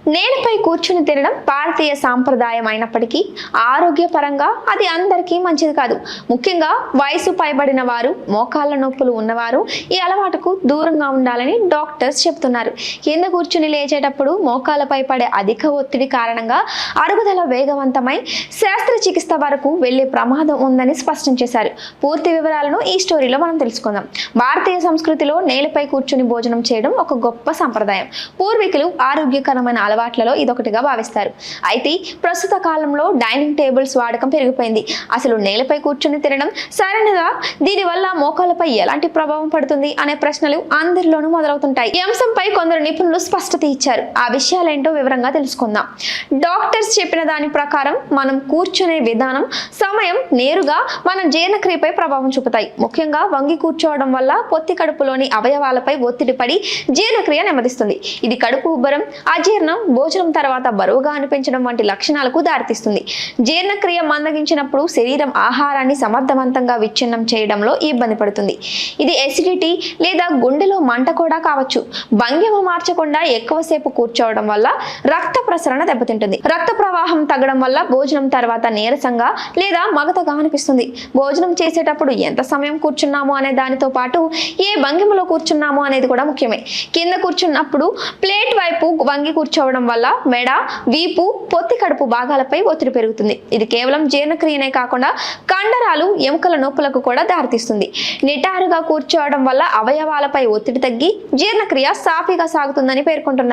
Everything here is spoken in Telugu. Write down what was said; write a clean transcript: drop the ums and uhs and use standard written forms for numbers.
నేలపై కూర్చుని తినడం భారతీయ సాంప్రదాయం అయినప్పటికీ ఆరోగ్యపరంగా అది అందరికీ మంచిది కాదు. ముఖ్యంగా వయసు పైబడిన వారు, మోకాళ్ళ నొప్పులు ఉన్నవారు ఈ అలవాటుకు దూరంగా ఉండాలని డాక్టర్స్ చెబుతున్నారు. కింద కూర్చుని లేచేటప్పుడు మోకాళ్ళపై పడే అధిక ఒత్తిడి కారణంగా అరుగుదల వేగవంతమై శస్త్రచికిత్స వరకు వెళ్లే ప్రమాదం ఉందని స్పష్టం చేశారు. పూర్తి వివరాలను ఈ స్టోరీలో మనం తెలుసుకుందాం. భారతీయ సంస్కృతిలో నేలపై కూర్చుని భోజనం చేయడం ఒక గొప్ప సంప్రదాయం. పూర్వీకులు ఆరోగ్యకరమైన అలవాట్లలో ఇదొకటిగా భావిస్తారు. అయితే ప్రస్తుత కాలంలో డైనింగ్ టేబుల్స్ వాడకం పెరిగిపోయింది. అసలు నేలపై కూర్చుని తినడం సరైనదా? దీనివల్ల మోకాలపై ఎలాంటి ప్రభావం పడుతుంది అనే ప్రశ్నలు అందరిలోనూ మొదలవుతుంటాయి. ఈ అంశంపై కొందరు నిపుణులు స్పష్టత ఇచ్చారు. ఆ విషయాలేంటో వివరంగా తెలుసుకుందాం. డాక్టర్స్ చెప్పిన దాని ప్రకారం మనం కూర్చునే విధానం, సమయం నేరుగా మన జీర్ణక్రియపై ప్రభావం చూపుతాయి. ముఖ్యంగా వంగి కూర్చోవడం వల్ల పొత్తి కడుపులోని అవయవాలపై ఒత్తిడి పడి జీర్ణక్రియ నెమ్మదిస్తుంది. ఇది కడుపు ఉబ్బరం, అజీర్ణం, భోజనం తర్వాత బరువుగా అనిపించడం వంటి లక్షణాలకు దారితీస్తుంది. జీర్ణక్రియ మందగించినప్పుడు శరీరం ఆహారాన్ని సమర్థవంతంగా విచ్ఛిన్నం చేయడంలో ఇబ్బంది పడుతుంది. ఇది ఎసిడిటీ లేదా గుండెలో మంట కూడా కావచ్చు. భంగిమ మార్చకుండా ఎక్కువసేపు కూర్చోవడం వల్ల రక్త ప్రసరణ దెబ్బతింటుంది. రక్త ప్రవాహం తగ్గడం వల్ల భోజనం తర్వాత నీరసంగా లేదా మగతగా అనిపిస్తుంది. భోజనం చేసేటప్పుడు ఎంత సమయం కూర్చున్నామో అనే దానితో పాటు ఏ భంగిమలో కూర్చున్నామో అనేది కూడా ముఖ్యమే. కింద కూర్చున్నప్పుడు ప్లేట్ వైపు వంగి కూర్చోవడం వల్ల మెడ, వీపు, పొత్తి కడుపు భాగాలపై ఒత్తిడి పెరుగుతుంది. ఇది కేవలం జీర్ణక్రియనే కాకుండా కండరాలు, ఎముకల నొప్పులకు కూడా దారితీస్తుంది. నిటారుగా కూర్చోవడం వల్ల అవయవాలపై ఒత్తిడి తగ్గి జీర్ణక్రియ సాఫీగా సాగుతుందని పేర్కొంటున్నారు.